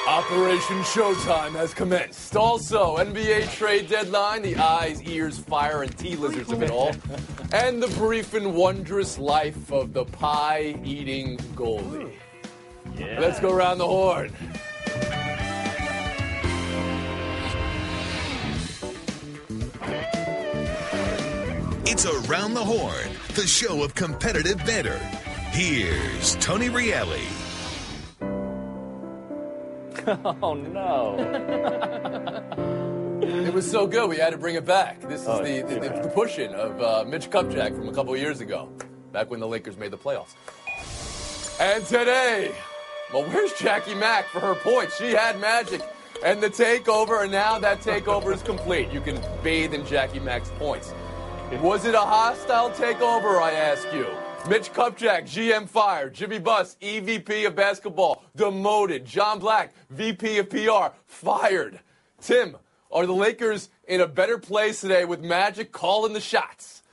Operation Showtime has commenced. Also, NBA trade deadline, the eyes, ears, fire, and tea lizards of it all. And the brief and wondrous life of the pie-eating goalie. Yeah. Let's go around the horn. It's Around the Horn, the show of competitive banter. Here's Tony Reale. Oh, no. It was so good, we had to bring it back. This is the push-in of Mitch Kupchak from a couple of years ago, back when the Lakers made the playoffs. And today, well, where's Jackie Mack for her points? She had magic. And the takeover, and now that takeover is complete. You can bathe in Jackie Mack's points. Was it a hostile takeover, I ask you? Mitch Kupchak, GM fired. Jimmy Buss, EVP of basketball, demoted. John Black, VP of PR, fired. Tim, are the Lakers in a better place today with Magic calling the shots?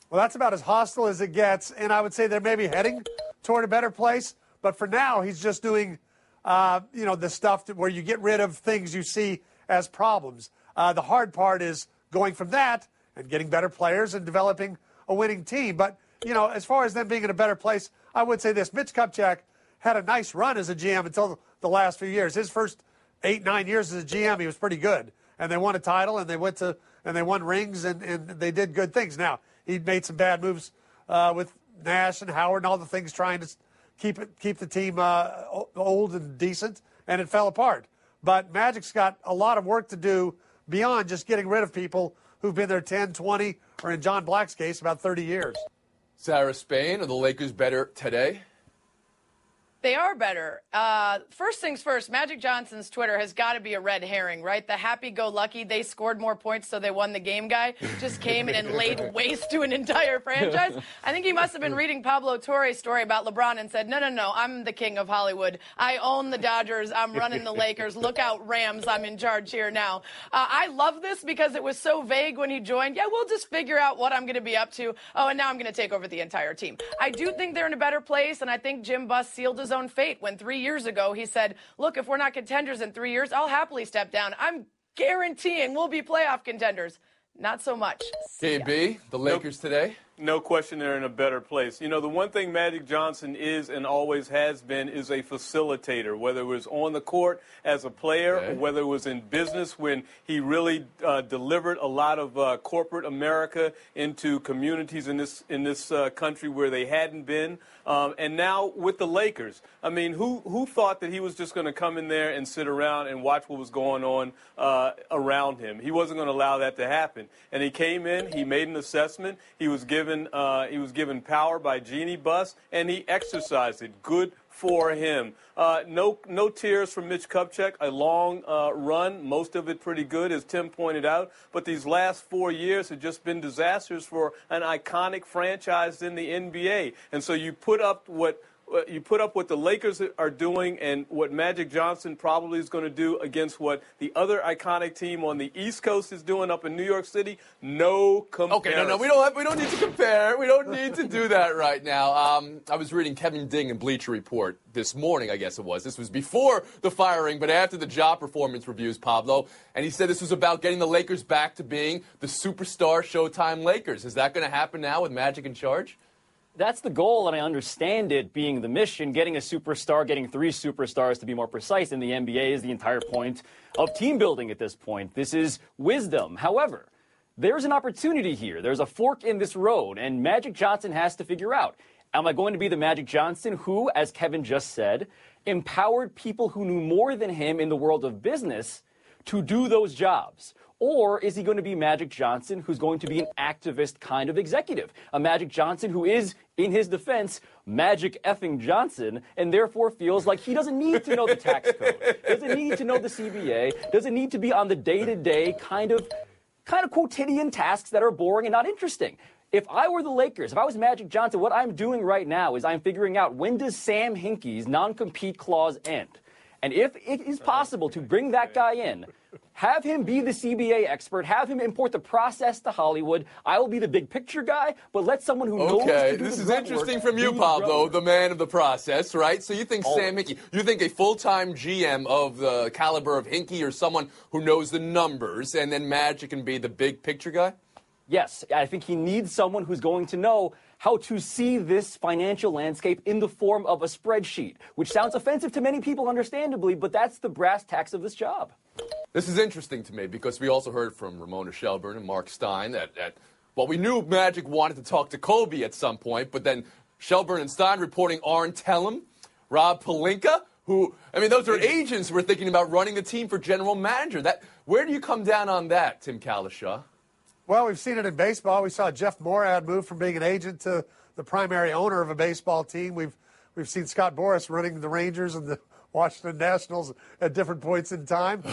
Well, that's about as hostile as it gets, and I would say they're maybe heading toward a better place. But for now, he's just doing, the stuff where you get rid of things you see as problems. The hard part is going from that and getting better players and developing a winning team. But, as far as them being in a better place, I would say this. Mitch Kupchak had a nice run as a GM until the last few years. His first 8-9 years as a GM, he was pretty good. And they won a title, and they won rings, and they did good things. Now, he made some bad moves with Nash and Howard and all the things trying to keep the team old and decent, and it fell apart. But Magic's got a lot of work to do beyond just getting rid of people who've been there 10, 20, or in John Black's case, about 30 years. Sarah Spain, are the Lakers better today? They are better. First things first, Magic Johnson's Twitter has got to be a red herring, right? The happy-go-lucky, they scored more points so they won the game guy just came in and laid waste to an entire franchise. I think he must have been reading Pablo Torre's story about LeBron and said, no, I'm the king of Hollywood. I own the Dodgers. I'm running the Lakers. Look out, Rams. I'm in charge here now. I love this because it was so vague when he joined. Yeah, we'll just figure out what I'm going to be up to. Oh, and now I'm going to take over the entire team. I do think they're in a better place, and I think Jim Buss sealed his own fate when 3 years ago he said, look, if we're not contenders in 3 years, I'll happily step down. I'm guaranteeing we'll be playoff contenders. Not so much. KB, the Lakers today? No question they're in a better place. The one thing Magic Johnson is and always has been is a facilitator, whether it was on the court as a player or whether it was in business when he really delivered a lot of corporate America into communities in this country where they hadn't been. And now with the Lakers, I mean, who thought that he was just going to come in there and sit around and watch what was going on around him? He wasn't going to allow that to happen. And he came in, he made an assessment, he was given power by Jeannie Buss, and he exercised it. Good for him. No tears from Mitch Kupchak. A long run, most of it pretty good, as Tim pointed out. But these last 4 years have just been disasters for an iconic franchise in the NBA. And so you put up what the Lakers are doing and what Magic Johnson probably is going to do against what the other iconic team on the East Coast is doing up in New York City. No comparison. Okay, no, we don't need to compare. We don't need to do that right now. I was reading Kevin Ding in Bleacher Report this morning, I guess it was. This was before the firing, but after the job performance reviews, Pablo. And he said this was about getting the Lakers back to being the superstar Showtime Lakers. Is that going to happen now with Magic in charge? That's the goal, and I understand it being the mission. Getting a superstar, getting 3 superstars to be more precise in the NBA is the entire point of team building at this point. This is wisdom. However, there's an opportunity here. There's a fork in this road, and Magic Johnson has to figure out, am I going to be the Magic Johnson who, as Kevin just said, empowered people who knew more than him in the world of business to do those jobs? Or is he going to be Magic Johnson, who's going to be an activist kind of executive? A Magic Johnson who is, in his defense, Magic effing Johnson, and therefore feels like he doesn't need to know the tax code, doesn't need to know the CBA, doesn't need to be on the day-to-day kind of quotidian tasks that are boring and not interesting. If I were the Lakers, if I was Magic Johnson, what I'm doing right now is I'm figuring out, when does Sam Hinkie's non-compete clause end? And if it is possible to bring that guy in, Have him be the CBA expert. Have him import the process to Hollywood. I will be the big picture guy, but let someone who knows. Okay, this is interesting from you, Pablo, the man of the process, right? So you think Sam Hinkie, you think a full-time GM of the caliber of Hinkie or someone who knows the numbers, and then Magic can be the big picture guy? Yes, I think he needs someone who's going to know how to see this financial landscape in the form of a spreadsheet, which sounds offensive to many people, understandably, but that's the brass tacks of this job. This is interesting to me because we also heard from Ramona Shelburne and Mark Stein that well, we knew Magic wanted to talk to Kobe at some point, but then Shelburne and Stein reporting Arn Tellem, Rob Pelinka, who, I mean, those are agents who were thinking about running the team for general manager. Where do you come down on that, Tim Kalishaw? Well, we've seen it in baseball. We saw Jeff Morad move from being an agent to the primary owner of a baseball team. We've seen Scott Boras running the Rangers and the Washington Nationals at different points in time.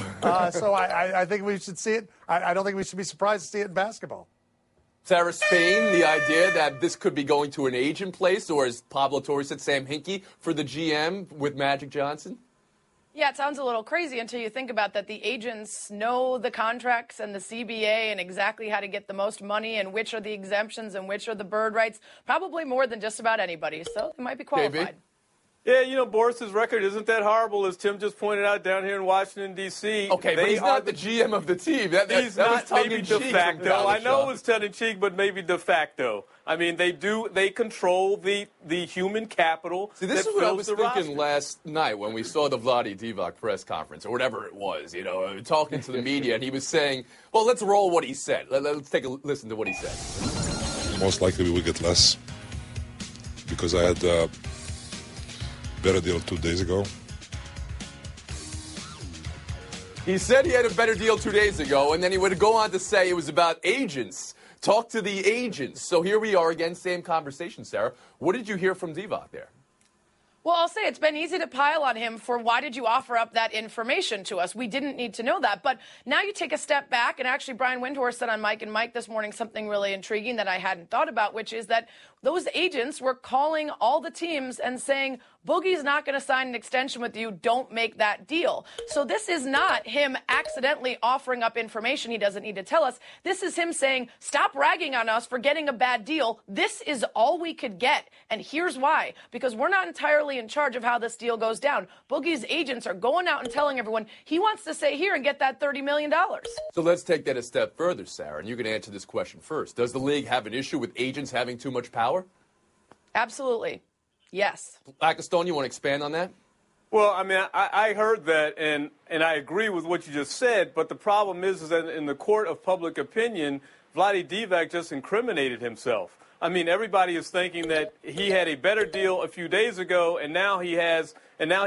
So I think we should see it. I don't think we should be surprised to see it in basketball. Sarah Spain, the idea that this could be going to an agent place, or as Pablo Torres said, Sam Hinkie for the GM with Magic Johnson? Yeah, it sounds a little crazy until you think about that the agents know the contracts and the CBA and exactly how to get the most money and which are the exemptions and which are the bird rights, probably more than just about anybody. So they might be qualified. KB? Yeah, you know, Boris's record isn't that horrible, as Tim just pointed out down here in Washington, D.C. Okay, but he's not the GM of the team. He's not maybe de facto. I know it was tongue-in-cheek, but maybe de facto. I mean, they control the human capital. See, this that is what I fills was the thinking roster. last night when we saw the Vlade Divac press conference, or whatever it was, you know, talking to the media, and he was saying, well, let's roll what he said. Let's take a listen to what he said. Most likely we will get less because I had a better deal 2 days ago. He said he had a better deal 2 days ago, and then he would go on to say it was about agents. Talk to the agents. So here we are again, same conversation, Sarah. What did you hear from Divac there? Well, I'll say it's been easy to pile on him for why did you offer up that information to us? We didn't need to know that. But now you take a step back, and actually Brian Windhorst said on Mike and Mike this morning something really intriguing that I hadn't thought about, which is that those agents were calling all the teams and saying, Boogie's not going to sign an extension with you. Don't make that deal. So this is not him accidentally offering up information he doesn't need to tell us. This is him saying, stop ragging on us for getting a bad deal. This is all we could get. And here's why. Because we're not entirely in charge of how this deal goes down. Boogie's agents are going out and telling everyone he wants to stay here and get that $30 million. So let's take that a step further, Sarah, and you can answer this question first. Does the league have an issue with agents having too much power? Absolutely. Yes. Blackstone, you want to expand on that? Well, I mean, I heard that, and I agree with what you just said, but the problem is that in the court of public opinion, Vlade Divac just incriminated himself. I mean, everybody is thinking that he had a better deal a few days ago, and now he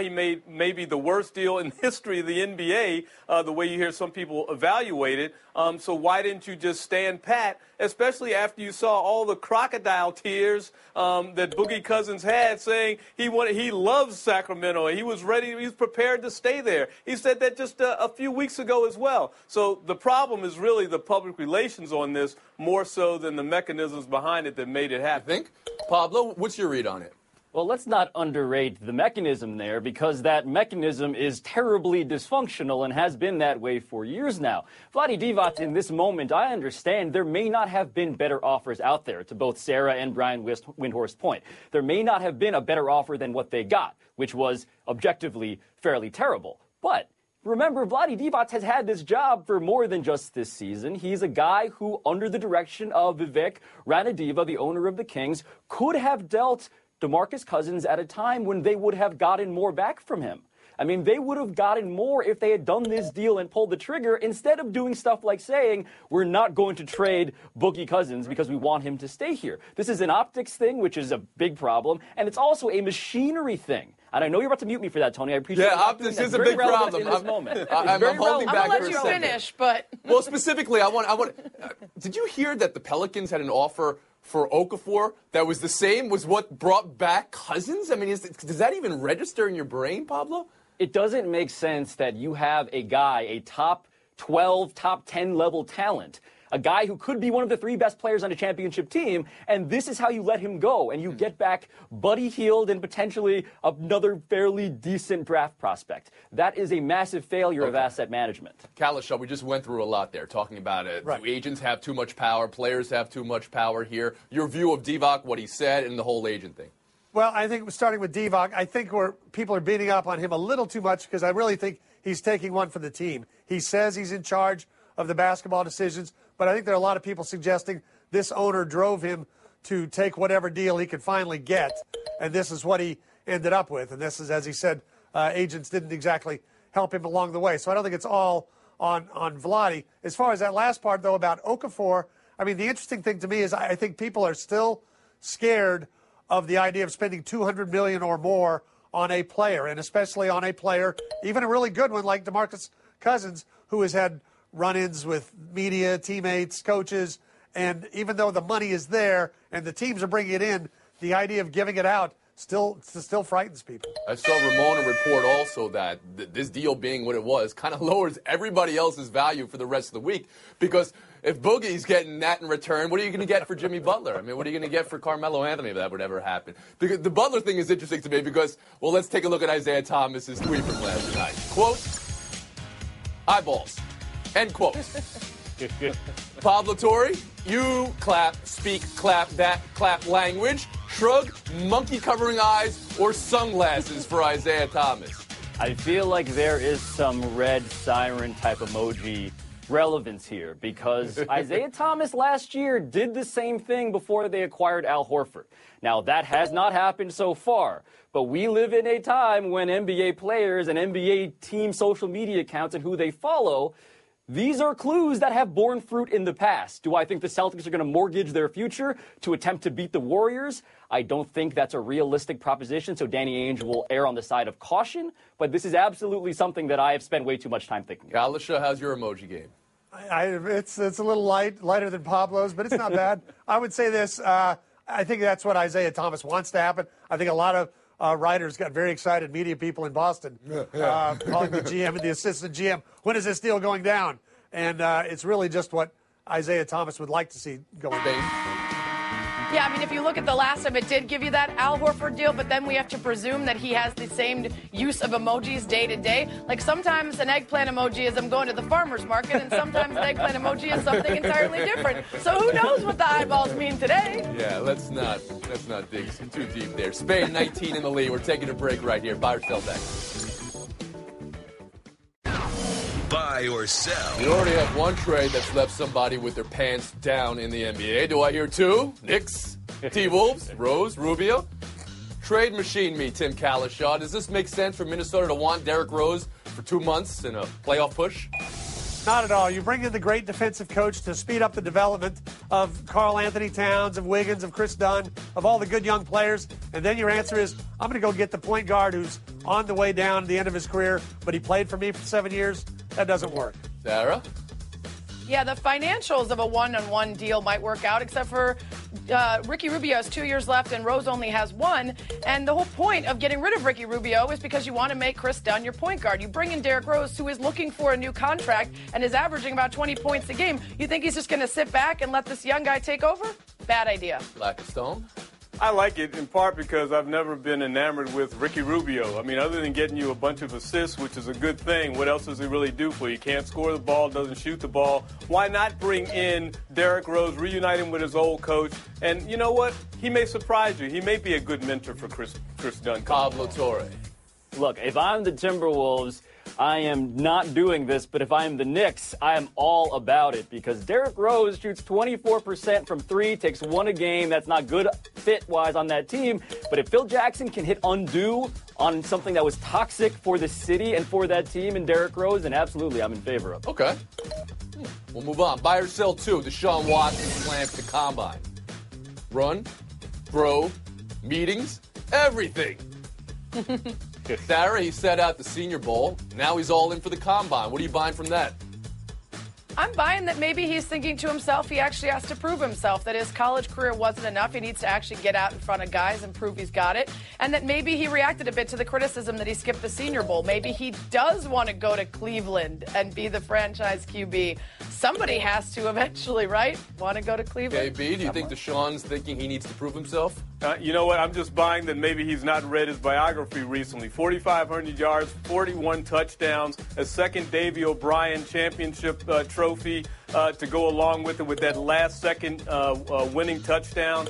made maybe the worst deal in the history of the NBA, the way you hear some people evaluate it. So why didn't you just stand pat, especially after you saw all the crocodile tears that Boogie Cousins had, saying he loves Sacramento, he was ready, he was prepared to stay there. He said that just a few weeks ago as well. So the problem is really the public relations on this, more so than the mechanisms behind it that made it happen. I think. Pablo, what's your read on it? Well, let's not underrate the mechanism there, because that mechanism is terribly dysfunctional and has been that way for years now. Vlade Divac, in this moment, I understand there may not have been better offers out there, to both Sarah and Brian Windhorst's point. There may not have been a better offer than what they got, which was objectively fairly terrible. But remember, Vlade Divac has had this job for more than just this season. He's a guy who, under the direction of Vivek Ranadiva, the owner of the Kings, could have dealt DeMarcus Cousins at a time when they would have gotten more back from him. I mean, they would have gotten more if they had done this deal and pulled the trigger, instead of doing stuff like saying, we're not going to trade Boogie Cousins because we want him to stay here. This is an optics thing, which is a big problem, and it's also a machinery thing. And I know you're about to mute me for that, Tony. I appreciate it. Yeah, optics is a big problem in this moment. I'm holding back I'm going to for a let you second. finish, but... Well, specifically, I want. Did you hear that the Pelicans had an offer for Okafor that was the same, was what brought back Cousins? I mean, does that even register in your brain, Pablo? It doesn't make sense that you have a guy, a top 12, top 10 level talent, a guy who could be one of the 3 best players on a championship team, and this is how you let him go, and you get back Buddy Hield and potentially another fairly decent draft prospect. That is a massive failure of asset management. Kalisha, we just went through a lot there, talking about it. Right. Do agents have too much power? Players have too much power here? Your view of Divock, what he said, and the whole agent thing. Well, I think starting with Divock, I think people are beating up on him a little too much because I really think he's taking one for the team. He says he's in charge of the basketball decisions, but I think there are a lot of people suggesting this owner drove him to take whatever deal he could finally get, and this is what he ended up with. And this is, as he said, agents didn't exactly help him along the way. So I don't think it's all on Vlade. As far as that last part, though, about Okafor, I mean, the interesting thing to me is I think people are still scared of the idea of spending $200 million or more on a player, and especially on a player, even a really good one like DeMarcus Cousins, who has had run-ins with media, teammates, coaches, and even though the money is there and the teams are bringing it in, the idea of giving it out still frightens people. I saw Ramona report also that this deal being what it was kind of lowers everybody else's value for the rest of the week, because if Boogie's getting that in return, what are you going to get for Jimmy Butler? I mean, what are you going to get for Carmelo Anthony if that would ever happen? The Butler thing is interesting to me because, well, let's take a look at Isaiah Thomas's tweet from last night. Quote, eyeballs, end quote. Pablo Torre, you clap, speak, clap, that, clap language, shrug, monkey covering eyes, or sunglasses for Isaiah Thomas. I feel like there is some red siren type emoji relevance here because Isaiah Thomas last year did the same thing before they acquired Al Horford. Now, that has not happened so far, but we live in a time when NBA players and NBA team social media accounts and who they follow, these are clues that have borne fruit in the past. Do I think the Celtics are going to mortgage their future to attempt to beat the Warriors? I don't think that's a realistic proposition, so Danny Ainge will err on the side of caution, but this is absolutely something that I have spent way too much time thinking about. Kalisha, how's your emoji game? It's a little lighter than Pablo's, but it's not bad. I would say this. I think that's what Isaiah Thomas wants to happen. I think a lot of writers got very excited, media people in Boston, calling the GM and the assistant GM, when is this deal going down? And it's really just what Isaiah Thomas would like to see going down. Yeah, I mean, if you look at the last time, it did give you that Al Horford deal, but then we have to presume that he has the same use of emojis day to day. Like sometimes an eggplant emoji is I'm going to the farmer's market, and sometimes an eggplant emoji is something entirely different. So who knows what the eyeballs mean today? Yeah, let's not dig too deep there. Spain 19 in the lead. We're taking a break right here. Buy or sell back. Buy or sell. We already have one trade that's left somebody with their pants down in the NBA. Do I hear two? Knicks, T-Wolves, Rose, Rubio. Trade machine me, Tim Kalishaw. Does this make sense for Minnesota to want Derrick Rose for 2 months in a playoff push? Not at all. You bring in the great defensive coach to speed up the development of Karl Anthony Towns, of Wiggins, of Chris Dunn, of all the good young players, and then your answer is, I'm going to go get the point guard who's on the way down to the end of his career, but he played for me for 7 years. That doesn't work. Sarah? Yeah, the financials of a one-on-one deal might work out, except for Ricky Rubio has 2 years left and Rose only has 1. And the whole point of getting rid of Ricky Rubio is because you want to make Chris Dunn your point guard. You bring in Derrick Rose, who is looking for a new contract and is averaging about 20 points a game. You think he's just going to sit back and let this young guy take over? Bad idea. Lack of Stone? I like it in part because I've never been enamored with Ricky Rubio. I mean, other than getting you a bunch of assists, which is a good thing, what else does he really do for you? He can't score the ball, doesn't shoot the ball. Why not bring in Derrick Rose, reunite him with his old coach? And you know what? He may surprise you. He may be a good mentor for Chris Dunn. Pablo Torre. Look, if I'm the Timberwolves, I am not doing this, but if I'm the Knicks, I am all about it because Derrick Rose shoots 24% from 3, takes 1 a game. That's not good fit-wise on that team. But if Phil Jackson can hit undo on something that was toxic for the city and for that team and Derrick Rose, then absolutely I'm in favor of it. Okay. We'll move on. Buy or sell 2. Deshaun Watson plans to combine. Run, throw, meetings, everything. Sarah, he set out the Senior Bowl. Now he's all in for the combine. What are you buying from that? I'm buying that maybe he's thinking to himself he actually has to prove himself, that his college career wasn't enough. He needs to actually get out in front of guys and prove he's got it. And that maybe he reacted a bit to the criticism that he skipped the Senior Bowl. Maybe he does want to go to Cleveland and be the franchise QB. Somebody has to eventually, right? Want to go to Cleveland? KB, do you think Deshaun's thinking he needs to prove himself? You know what? I'm just buying that maybe he's not read his biography recently. 4,500 yards, 41 touchdowns, a second Davey O'Brien championship trophy to go along with it with that last-second winning touchdown.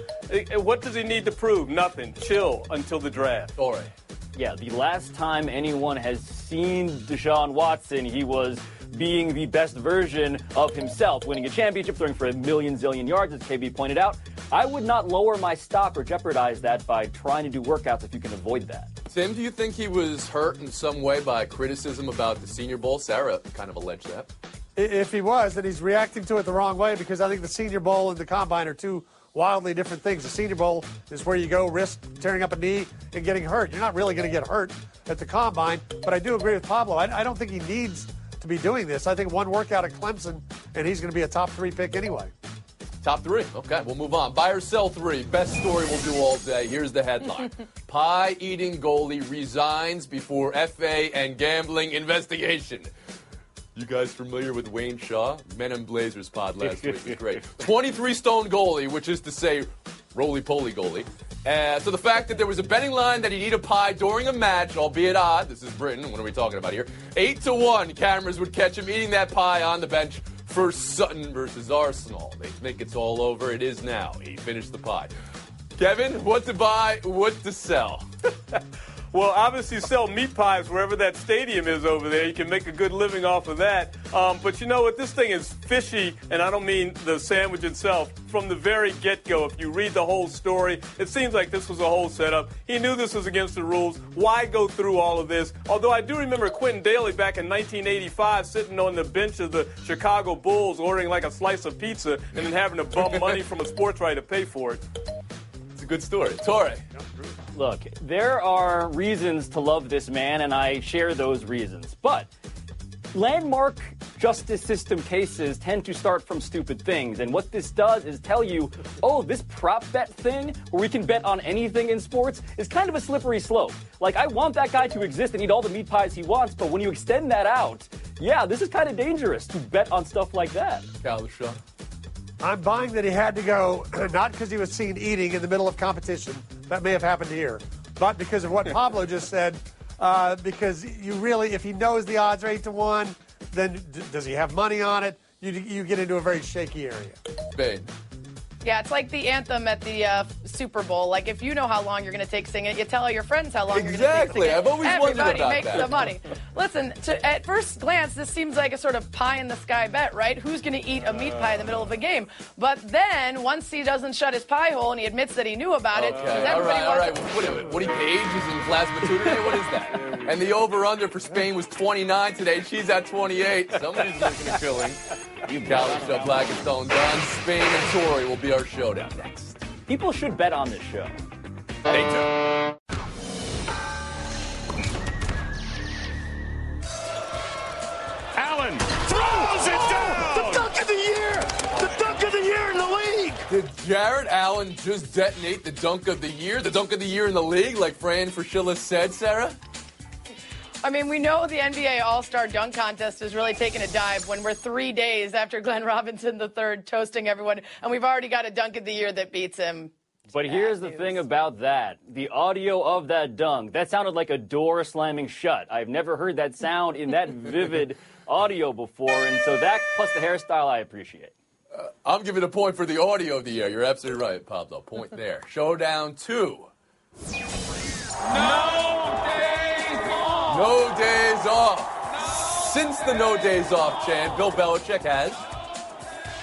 What does he need to prove? Nothing. Chill until the draft. All right. Yeah, the last time anyone has seen Deshaun Watson, he was being the best version of himself, winning a championship, throwing for a zillion yards, as KB pointed out. I would not lower my stock or jeopardize that by trying to do workouts if you can avoid that. Tim, do you think he was hurt in some way by criticism about the Senior Bowl? Sarah kind of alleged that. If he was, then he's reacting to it the wrong way, because I think the Senior Bowl and the Combine are two wildly different things. The Senior Bowl is where you go risk tearing up a knee and getting hurt. You're not really going to get hurt at the Combine, but I do agree with Pablo. I don't think he needs to be doing this. I think one workout at Clemson, and he's going to be a top 3 pick anyway. Top 3. Okay, we'll move on. Buy or sell 3. Best story we'll do all day. Here's the headline. Pie-eating goalie resigns before FA and gambling investigation. You guys familiar with Wayne Shaw? Men in Blazers pod last week. It was great. 23-stone goalie, which is to say roly-poly goalie. So the fact that there was a betting line that he'd eat a pie during a match, albeit odd, this is Britain, what are we talking about here? 8-1, cameras would catch him eating that pie on the bench for Sutton versus Arsenal. They think it's all over. It is now. He finished the pie. Kevin, what to buy, what to sell? Well, obviously sell meat pies wherever that stadium is over there. You can make a good living off of that. But you know what? This thing is fishy, and I don't mean the sandwich itself. From the very get-go, if you read the whole story, it seems like this was a whole setup. He knew this was against the rules. Why go through all of this? Although I do remember Quentin Daly back in 1985 sitting on the bench of the Chicago Bulls ordering like a slice of pizza and then having to bump money from a sports writer to pay for it. It's a good story. Torrey. Look, there are reasons to love this man, and I share those reasons. But landmark justice system cases tend to start from stupid things. And what this does is tell you, oh, this prop bet thing where we can bet on anything in sports is kind of a slippery slope. Like, I want that guy to exist and eat all the meat pies he wants, but when you extend that out, yeah, this is kind of dangerous to bet on stuff like that. Kalisha. I'm buying that he had to go, not because he was seen eating in the middle of competition. That may have happened here. But because of what Pablo just said, because you really, if he knows the odds are 8-1, then does he have money on it? You get into a very shaky area. Spain. Yeah, it's like the anthem at the Super Bowl. Like, if you know how long you're going to take singing it, you tell all your friends how long you're going to take singing it. I've always wondered about that. Everybody makes the money. Listen, at first glance, this seems like a sort of pie-in-the-sky bet, right? Who's going to eat a meat pie in the middle of a game? But then, once he doesn't shut his pie hole and he admits that he knew about it, all right. Woody Page is in plasma two today? What is that? And the over-under for Spain was 29 today. She's at 28. Somebody's making a killing. Kalisha, Black and Stone, Don, Spain, and Torrey will be our showdown next. People should bet on this show. They do. Allen throws it down! The dunk of the year! The dunk of the year in the league! Did Jared Allen just detonate the dunk of the year? The dunk of the year in the league, like Fran Fraschilla said, Sarah? I mean, we know the NBA All-Star Dunk Contest is really taking a dive when we're 3 days after Glenn Robinson III toasting everyone, and we've already got a dunk of the year that beats him. But here's the thing about that. The audio of that dunk, that sounded like a door slamming shut. I've never heard that sound in that vivid audio before, and so that plus the hairstyle I appreciate. I'm giving a point for the audio of the year. You're absolutely right, Pablo. Point there. Showdown 2. No days off. Since the No Days Off chant, Bill Belichick has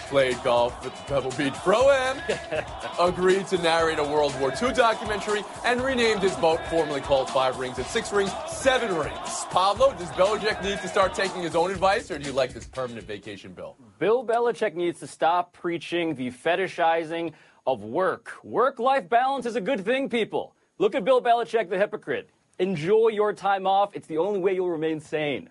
played golf with the Pebble Beach Pro-Am, agreed to narrate a World War II documentary, and renamed his boat, formerly called 5 Rings and 6 Rings, 7 Rings. Pablo, does Belichick need to start taking his own advice, or do you like this permanent vacation bill? Bill Belichick needs to stop preaching the fetishizing of work. Work-life balance is a good thing, people. Look at Bill Belichick, the hypocrite. Enjoy your time off. It's the only way you'll remain sane.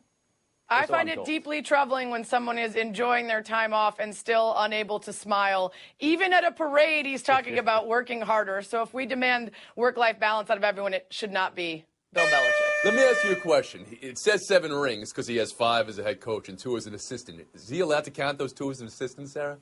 I find it deeply troubling when someone is enjoying their time off and still unable to smile. Even at a parade, he's talking about working harder. So if we demand work-life balance out of everyone, it should not be Bill Belichick. Let me ask you a question. It says 7 rings because he has 5 as a head coach and 2 as an assistant. Is he allowed to count those 2 as an assistant, Sarah?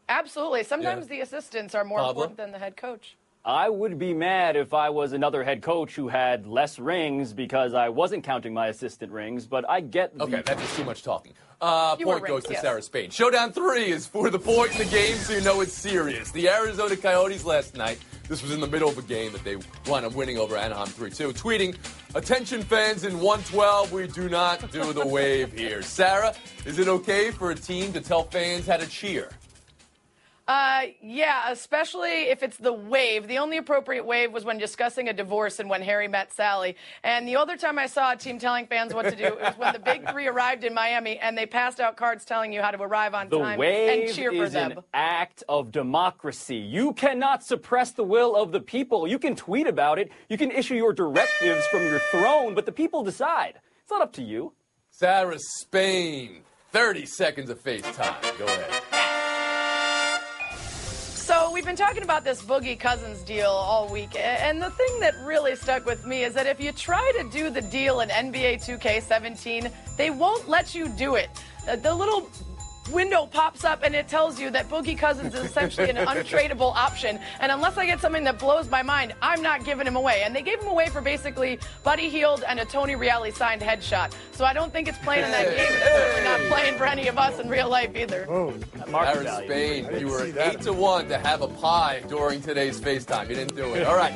Absolutely. Sometimes the assistants are more important than the head coach. I would be mad if I was another head coach who had less rings because I wasn't counting my assistant rings, but I get the... Okay, that's just too much talking. Point goes to Sarah Spain. Showdown 3 is for the point in the game, so you know it's serious. The Arizona Coyotes last night, this was in the middle of a game that they wound up winning over Anaheim 3-2, tweeting, "Attention fans in 112, we do not do the wave here." Sarah, is it okay for a team to tell fans how to cheer? Yeah, especially if it's the wave. The only appropriate wave was when discussing a divorce and when Harry met Sally. And the other time I saw a team telling fans what to do, it was when the Big Three arrived in Miami and they passed out cards telling you how to arrive on time and cheer for them. The wave is an act of democracy. You cannot suppress the will of the people. You can tweet about it. You can issue your directives from your throne, but the people decide. It's not up to you. Sarah Spain, 30 seconds of FaceTime. Go ahead. So we've been talking about this Boogie Cousins deal all week, and the thing that really stuck with me is that if you try to do the deal in NBA 2K17, they won't let you do it. The little window pops up and it tells you that Boogie Cousins is essentially an untradeable option, and unless I get something that blows my mind, I'm not giving him away. And they gave him away for basically Buddy Hield and a Tony Reali signed headshot. So I don't think it's playing in that game. It's certainly not playing for any of us in real life either. Sarah Spain, you were 8-1 to have a pie during today's FaceTime. You didn't do it. All right.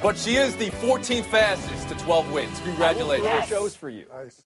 But she is the 14th fastest to 12 wins. Congratulations. Shows for you. Nice.